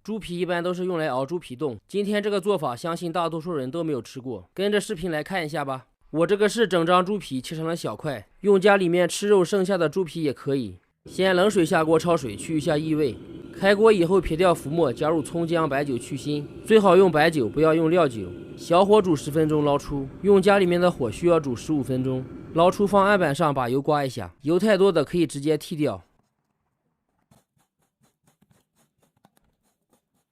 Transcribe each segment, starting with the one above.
猪皮一般都是用来熬猪皮冻，今天这个做法相信大多数人都没有吃过，跟着视频来看一下吧。我这个是整张猪皮切成了小块，用家里面吃肉剩下的猪皮也可以。先冷水下锅焯水，去一下异味。开锅以后撇掉浮沫，加入葱姜白酒去腥，最好用白酒，不要用料酒。小火煮10分钟，捞出。用家里面的火需要煮15分钟，捞出放案板上，把油刮一下，油太多的可以直接剔掉。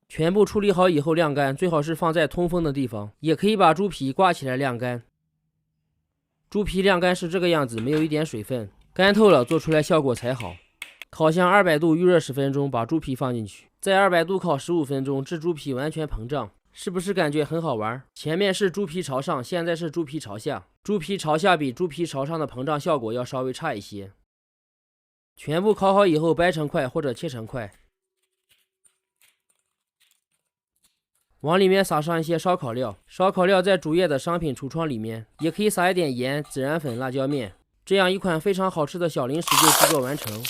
全部处理好以后晾干，最好是放在通风的地方，也可以把猪皮挂起来晾干。猪皮晾干是这个样子，没有一点水分，干透了做出来效果才好。烤箱200度预热10分钟，把猪皮放进去，在200度烤15分钟，至猪皮完全膨胀。是不是感觉很好玩？前面是猪皮朝上，现在是猪皮朝下。猪皮朝下比猪皮朝上的膨胀效果要稍微差一些。全部烤好以后掰成块或者切成块，往里面撒上一些烧烤料。烧烤料在主页的商品橱窗里面，也可以撒一点盐、孜然粉、辣椒面，这样一款非常好吃的小零食就制作完成。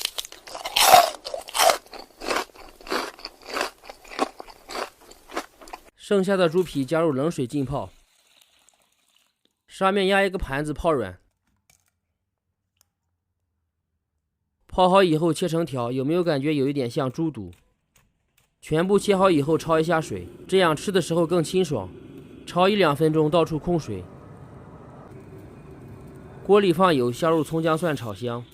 剩下的猪皮加入冷水浸泡，上面压一个盘子泡软。泡好以后切成条，有没有感觉有一点像猪肚？全部切好以后焯一下水，这样吃的时候更清爽。焯1-2分钟，倒出空水。锅里放油，下入葱姜蒜炒香。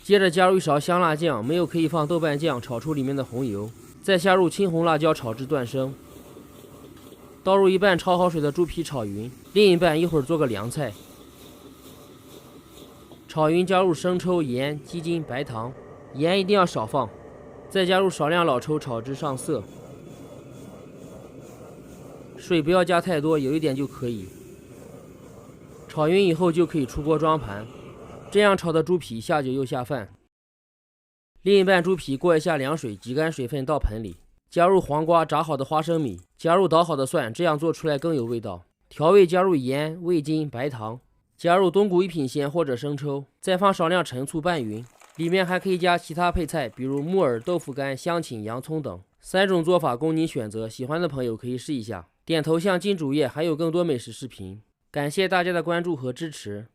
接着加入一勺香辣酱，没有可以放豆瓣酱，炒出里面的红油。再下入青红辣椒炒至断生。倒入一半焯好水的猪皮炒匀，另一半一会儿做个凉菜。炒匀加入生抽、盐、鸡精、白糖，盐一定要少放。再加入少量老抽炒至上色，水不要加太多，有一点就可以。炒匀以后就可以出锅装盘，这样炒的猪皮下酒又下饭。另一半猪皮过一下凉水，挤干水分到盆里，加入黄瓜、炸好的花生米，加入捣好的蒜，这样做出来更有味道。调味加入盐、味精、白糖，加入冬菇一品鲜或者生抽，再放少量陈醋拌匀。里面还可以加其他配菜，比如木耳、豆腐干、香芹、洋葱等。3种做法供您选择，喜欢的朋友可以试一下。点头像进主页，还有更多美食视频。感谢大家的关注和支持。